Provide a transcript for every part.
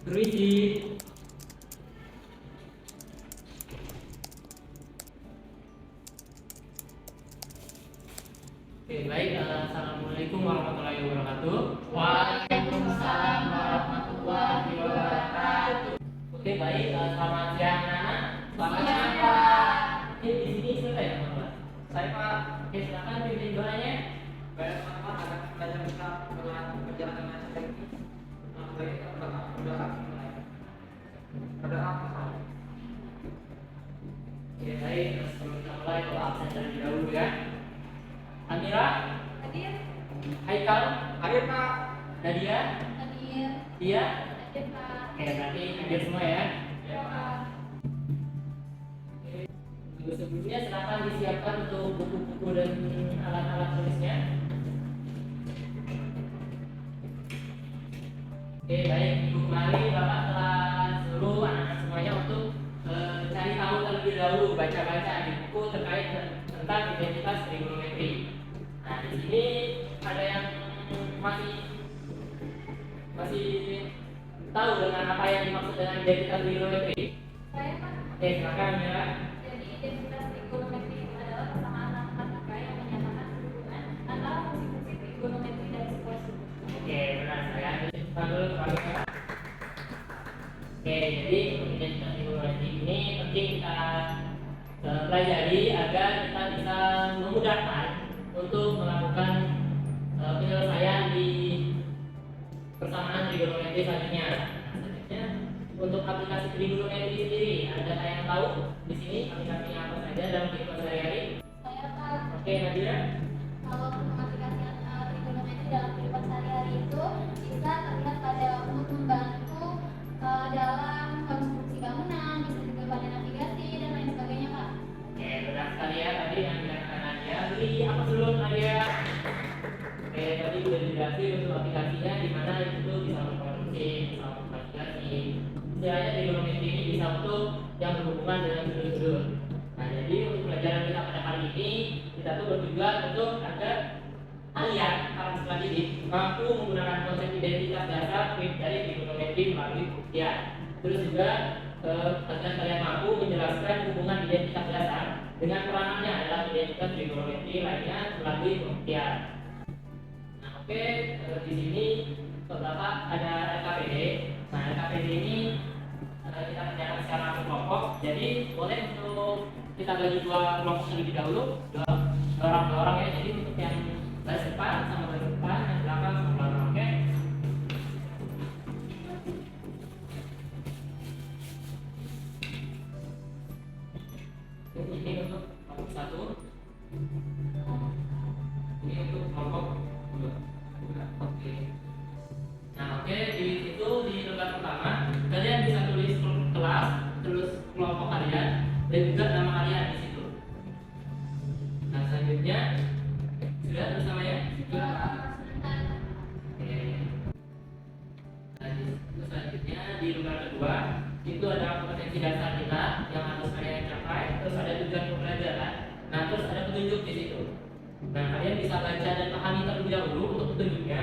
Permisi. Oke, baik. Assalamualaikum warahmatullahi wabarakatuh. Waalaikumsalam warahmatullahi wabarakatuh. Oke, baik. Selamat siang, anak-anak. Selamat Siang, siang, Pak. Pak. Oke, di sini siapa ya, Pak? Saya Pak, Oke, silakan pimpin doanya. bayar Pak agar belajar kita berjalan dengan baik. Baik, udah mulai. Ada apa Pak? Oke, baik. Sebelum kita mulai, kalau absen terlebih dahulu ya. Amira, Hadir. Haikal, Hadir Pak. Nadia, Hadir. Tia. Hadir, Pak. Oke, berarti hadir semua ya. Ya, Pak. Untuk sebelumnya silakan disiapkan untuk buku-buku dan alat-alat tulisnya. Oke, baik. Minggu kemarin Bapak telah suruh anak-anak semuanya untuk cari tahu terlebih dahulu, baca-baca di buku terkait tentang identitas trigonometri. Nah, di sini ada yang masih masih tahu dengan apa yang dimaksud dengan identitas trigonometri? Saya, Pak. Oke, silakan ya. Jadi identitas trigonometri adalah persamaan matematika yang menyatakan hubungan antara fungsi-fungsi trigonometri dan sebuah sudut. Oke, benar saya. Dulu, Pak. Oke, jadi identitas trigonometri ini penting kita pelajari agar kita bisa memudahkan untuk melakukan penyelesaian di persamaan trigonometri selanjutnya. Selanjutnya, untuk aplikasi trigonometri sendiri, ada yang tahu di sini aplikasinya apa saja dalam kehidupan sehari-hari? Saya, Pak. Oke, Nadia. Kalau pengaplikasian trigonometri dalam kehidupan sehari-hari itu bisa terlihat pada untuk membantu dalam konstruksi bangunan, bisa juga pada navigasi dan lain sebagainya, Pak. Oke, benar sekali ya tadi yang dikatakan Nadia. Beli apa dulu Nadia? Oke, tadi sudah dijelasin untuk aplikasinya di mana itu bisa berfungsi, bisa beraplikasi. Istilahnya trigonometri ini bisa untuk yang berhubungan dengan sudut-sudut. Nah, jadi untuk pelajaran kita pada kali ini kita tuh bertujuan untuk agar kalian para siswa didik mampu menggunakan konsep identitas dasar dari trigonometri melalui buktian. Terus juga agar kalian mampu menjelaskan hubungan identitas dasar dengan peranannya dalam identitas trigonometri lainnya melalui pembuktian. Nah, oke, di sini beberapa ada LKPD. Nah, LKPD ini kita kerjakan secara berkelompok. Jadi boleh untuk kita bagi dua kelompok terlebih dahulu, dua orang ya. Jadi untuk yang baris depan sama baris depan, yang belakang sama belakang. Oke. Jadi ini untuk kelompok satu, ini untuk kelompok dua. Oke. Nah, oke, di situ di lembar pertama kalian bisa tulis kelas, terus kelompok kalian dan juga nama kalian di situ. Nah, selanjutnya sudah bersama ya? Sudah. Oke. Nah, selanjutnya di lembar kedua itu ada kompetensi dasar kita yang harus kalian capai, terus ada tujuan pembelajaran. Nah, terus ada petunjuk di situ. Nah, kalian bisa baca dan pahami terlebih dahulu untuk petunjuknya,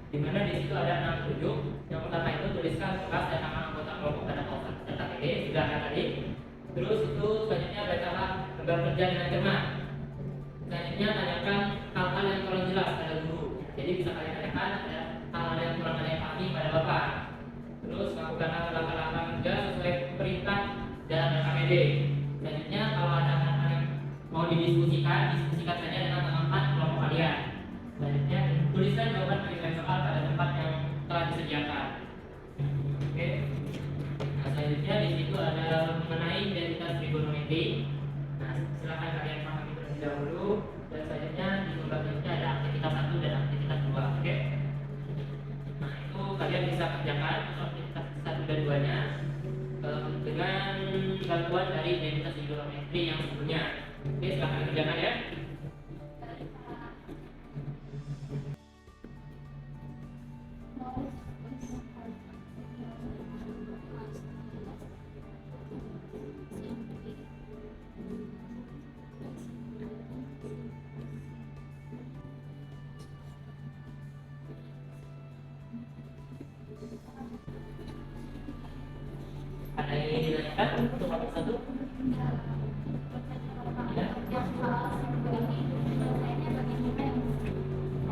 di mana di situ ada 6 petunjuk. Yang pertama itu tuliskan kelas dan nama anggota kelompok pada kelompok LKPD, sudah ada tadi. Terus itu selanjutnya bacalah lembar kerja dengan cermat. Selanjutnya tanyakan hal-hal yang kurang jelas pada guru. Jadi bisa kalian tanyakan ada hal-hal yang kurang kalian pahami pada bapak. Terus lakukanlah langkah-langkah kerja sesuai perintah dalam LKPD. Selanjutnya kalau ada hal-hal yang mau diskusikan saja dengan teman-teman kelompok kalian. Selanjutnya tuliskan jawaban penilaian soal pada tempat yang telah disediakan. Oke. Nah, selanjutnya di situ ada mengenai identitas trigonometri. Nah, silakan kalian pahami terlebih dahulu. Dan selanjutnya di lembar selanjutnya ada aktivitas 1 dan aktivitas 2. Oke. Nah, itu kalian bisa kerjakan aktivitas 1 dan 2-nya dengan bantuan dari identitas trigonometri yang sebelumnya. Oke, silakan kerjakan ya. ditanyakan untuk kelompok 1? Ya.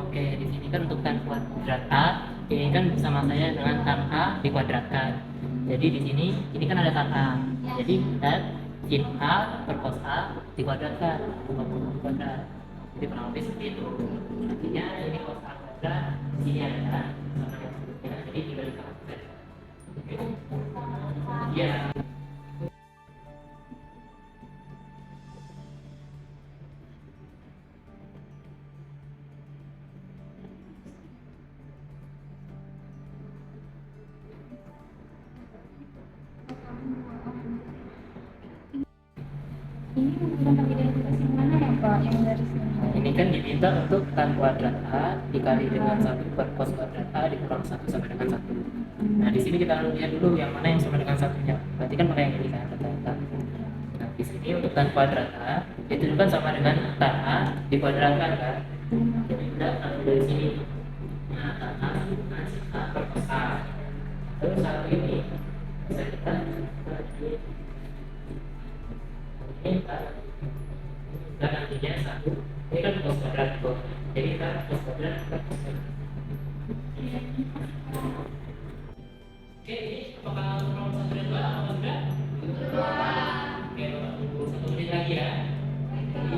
Oke, di sini kan untuk tan kuadrat A, ini kan bersama saya dengan tan A dikuadratkan. Jadi di sini ini kan ada tan A. Jadi dan sin A per cos A dikuadratkan, kuadrat. Jadi kurang lebih seperti itu. Artinya ini cos A kuadrat, sini ada sama yang sebelumnya. Jadi tinggal dikalikan. Iya. Ini menggunakan identitas yang mana ya Pak? Yang dari sini? Ini kan diminta untuk tan kuadrat A dikali dengan 1 per cos kuadrat A dikurang 1 sama dengan 1. Nah, di sini kita lihat dulu yang mana yang sama dengan satunya. Berarti kan mana yang ini kan tan. Nah, di sini untuk tan kuadrat A itu kan sama dengan tan A dikuadratkan kan. Jadi kita ambil dari sini. Nah, tan A dengan sin A per cos A. Terus satu ini bisa kita bagi ini kan dan nantinya satu ini kan cos kuadrat tuh. Jadi kita cos kuadrat per cos kuadrat. Oke, ini apakah nomor 1 dan 2 atau enggak? Oke, tunggu 1 menit lagi ya. Jadi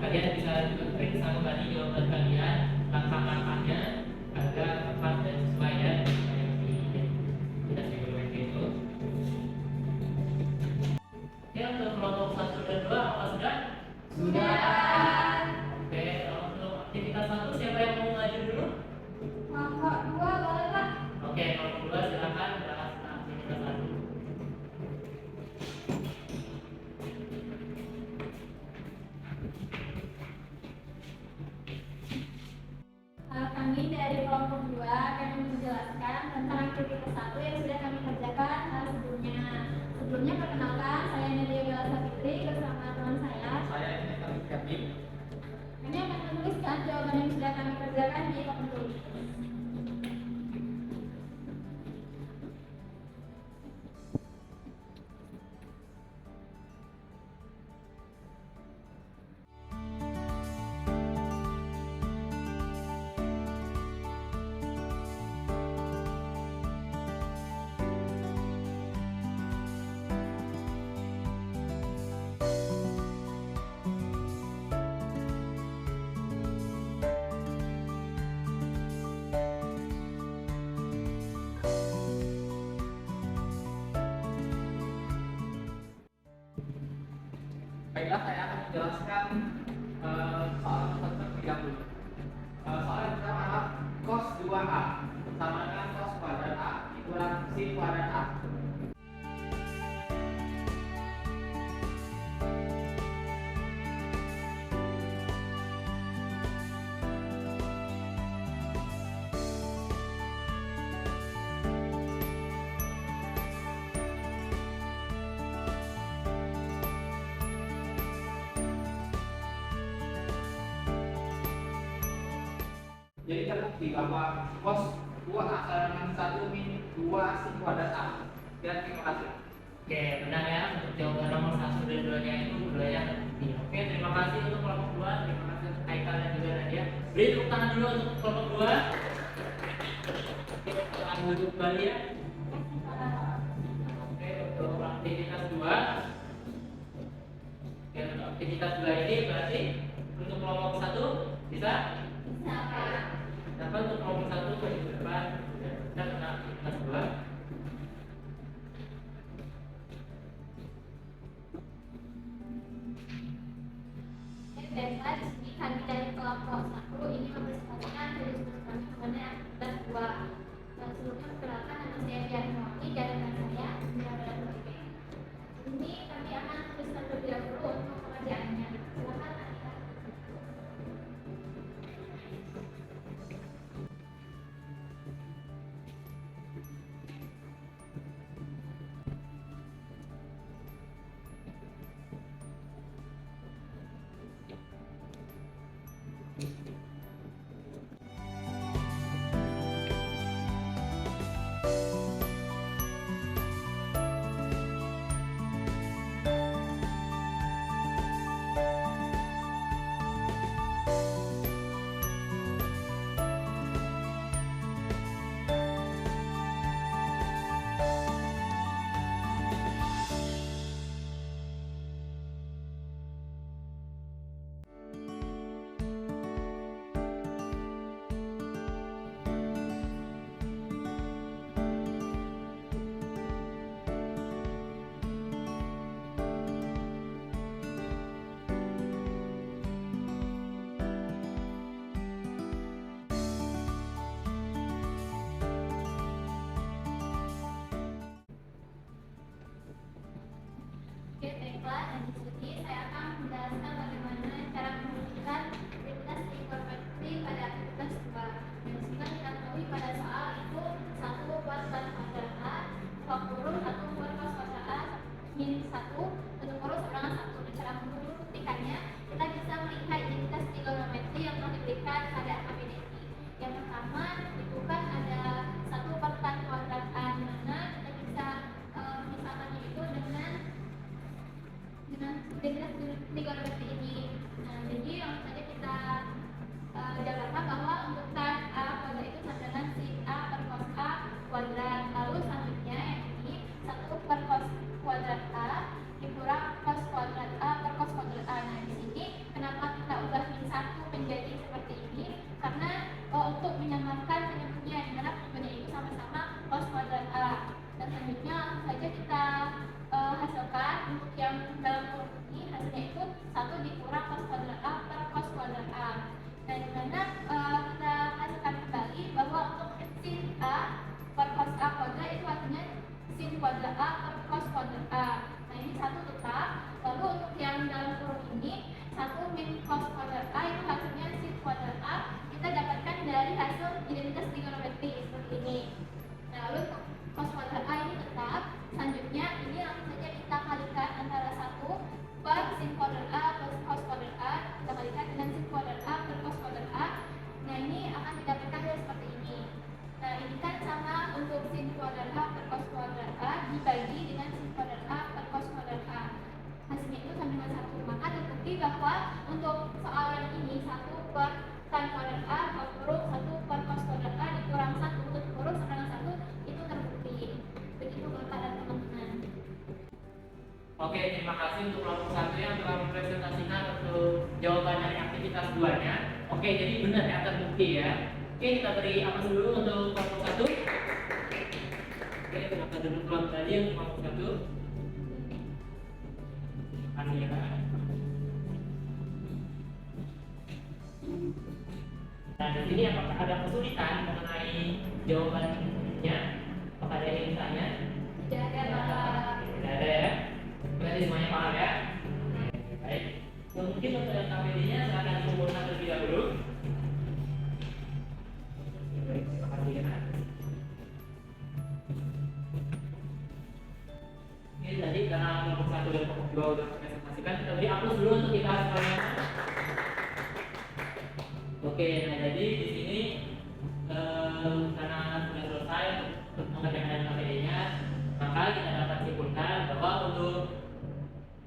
kalian bisa juga periksa kembali jawaban kalian, langkah-langkahnya agar tepat dan sesuai ya. Kita cek itu. Oke, untuk kelompok 1 dan 2 apakah sudah? Sudah. Oke, untuk aktivitas 1 siapa yang mau maju dulu? Kelompok 2 boleh Pak? Oke, kelompok 2 silakan bahas aktivitas 1. Kami dari kelompok 2 akan menjelaskan tentang aktivitas 1 yang sudah kami kerjakan sebelumnya. Sebelumnya perkenalkan, saya Nelia Bella Sapitri bersama teman saya. Saya ini kami Kevin. Kami akan menuliskan jawaban yang sudah kami kerjakan di papan tulis. Baiklah, saya akan menjelaskan soal nomor 30. Soal yang pertama adalah cos 2A sama dengan cos kuadrat A dikurang sin kuadrat A. Jadi terbukti bahwa cos 2A sama dengan 1 min 2 sin kuadrat A. Dan terima kasih. Oke, benar ya, untuk jawaban nomor 1 dan 2-nya itu keduanya terbukti. Oke, terima kasih untuk kelompok 2, terima kasih untuk Haikal dan juga Nadia. Beri tepuk tangan dulu untuk kelompok 2. Oke, tangan dulu kembali ya. Oke, untuk aktivitas 2. Oke, untuk aktivitas 2 ini berarti untuk kelompok 1 bisa? Bisa Pak. Dapat untuk kelompok 1 ke depan kita kena aktivitas 2. Biasa di sini kami dari kelompok 1 ini mempresentasikan tulis kami mengenai aktivitas 2. Sebelumnya perkenalkan nama saya Dian Mawati dan rekan saya Mira Bella Sapitri. Ini kami akan tuliskan terlebih dahulu untuk pengerjaannya. Silakan Anita. kelas, dan di sini saya akan menjelaskan bagaimana cara menunjukkan identitas trigonometri pada aktivitas 2. Dan di sini kita ketahui pada soal itu 1 per tan kuadrat A, ruang kurung 1 per cos kuadrat A min 1, tutup kurung sama dengan 1. Dan cara membuktikannya, kita bisa melihat identitas trigonometri yang telah diberikan pada APDI. Yang pertama, itu kan ada 1 per tan kuadrat A, di mana kita bisa misalkannya itu dengan identitas trigonometri ini. Nah, jadi langsung saja kita jabarkan bahwa untuk tan A kuadrat itu sama dengan sin A per cos A kuadrat. Lalu selanjutnya yang ini 1 per cos kuadrat A dikurang cos kuadrat A per cos kuadrat A. Nah, di sini kenapa kita ubah min 1 menjadi seperti ini? Karena untuk menyamarkan penyebutnya, di mana penyebutnya itu sama-sama cos kuadrat A. Dan selanjutnya langsung saja kita hasilkan untuk yang dalam kurung ini, hasilnya itu 1 dikurang cos kuadrat A per cos kuadrat A. Dan di mana kita hasilkan kembali bahwa untuk sin A per cos A kuadrat itu artinya sin kuadrat A per cos kuadrat A. Nah, ini 1 tetap. Lalu untuk yang dalam kurung ini 1 min cos kuadrat A itu hasilnya sin kuadrat A, kita dapatkan dari hasil identitas trigonometri seperti ini. Nah, lalu untuk cos kuadrat A ini tetap. Selanjutnya ini langsung saja kita kalikan antara 1 per sin kuadrat A plus cos kuadrat A, kita kalikan dengan sin kuadrat A per cos kuadrat A. Nah, ini akan didapatkan hasil seperti ini. Nah, ini kan sama untuk sin kuadrat A per cos kuadrat A dibagi dengan sin kuadrat A per cos kuadrat A. Hasilnya itu sama dengan 1. Maka terbukti bahwa untuk soal yang ini 1 per tan kuadrat A kurung 1 per cos kuadrat A dikurang 1 tutup kurung sama dengan 1 itu terbukti. Begitu Bapak dan teman-teman. Oke, terima kasih untuk kelompok 1 yang telah mempresentasikan untuk jawaban dari aktivitas 2-nya. Oke, jadi benar ya, terbukti ya. Oke, kita beri aplaus dulu untuk kelompok 1. Oke, kenapa duduk pelan tadi untuk kelompok 1? Ania. Nah, di sini apakah ada kesulitan mengenai jawabannya? Apakah ada yang ditanya? Tidak ada Bapak. Tidak ada ya? Berarti semuanya paham ya? Baik. Mungkin untuk yang KPD-nya silakan dikumpulkan terlebih dahulu. Baik, terima kasih ya. Oke, tadi karena kelompok 1 dan kelompok 2 sudah presentasikan, kita beri aplaus dulu untuk kita semuanya. Oke, nah jadi di sini karena sudah selesai untuk mengerjakan KPD-nya, maka kita dapat simpulkan bahwa untuk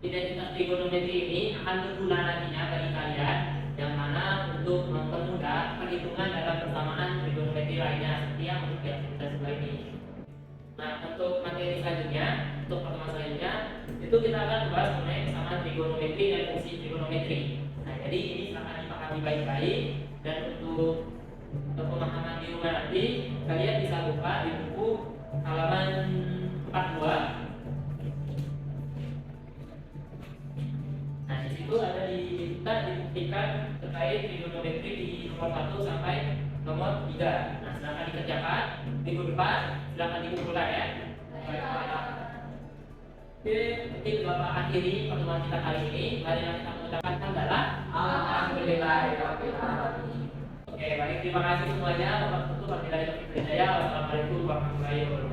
identitas trigonometri ini akan berguna nantinya bagi kalian, yang mana untuk mempermudah perhitungan dalam persamaan trigonometri lainnya seperti yang untuk aktivitas 2 ini. Nah, untuk materi selanjutnya, untuk pertemuan selanjutnya, itu kita akan membahas mengenai persamaan trigonometri dan fungsi trigonometri. Nah, jadi ini silahkan dipahami baik-baik, dan untuk pemahaman di rumah nanti, kalian bisa buka di buku halaman 42. Nah, di situ ada kita dibuktikan terkait trigonometri di nomor 1 sampai nomor 3. Nah, silakan dikerjakan. Minggu depan silakan dikumpulkan ya. Oke, mungkin Bapak akhiri pertemuan kita kali ini. Mari kita mengucapkan hamdalah. Alhamdulillahirabbil alamin. Oke, baik, terima kasih semuanya. Bapak tutup. Wassalamualaikum warahmatullahi wabarakatuh.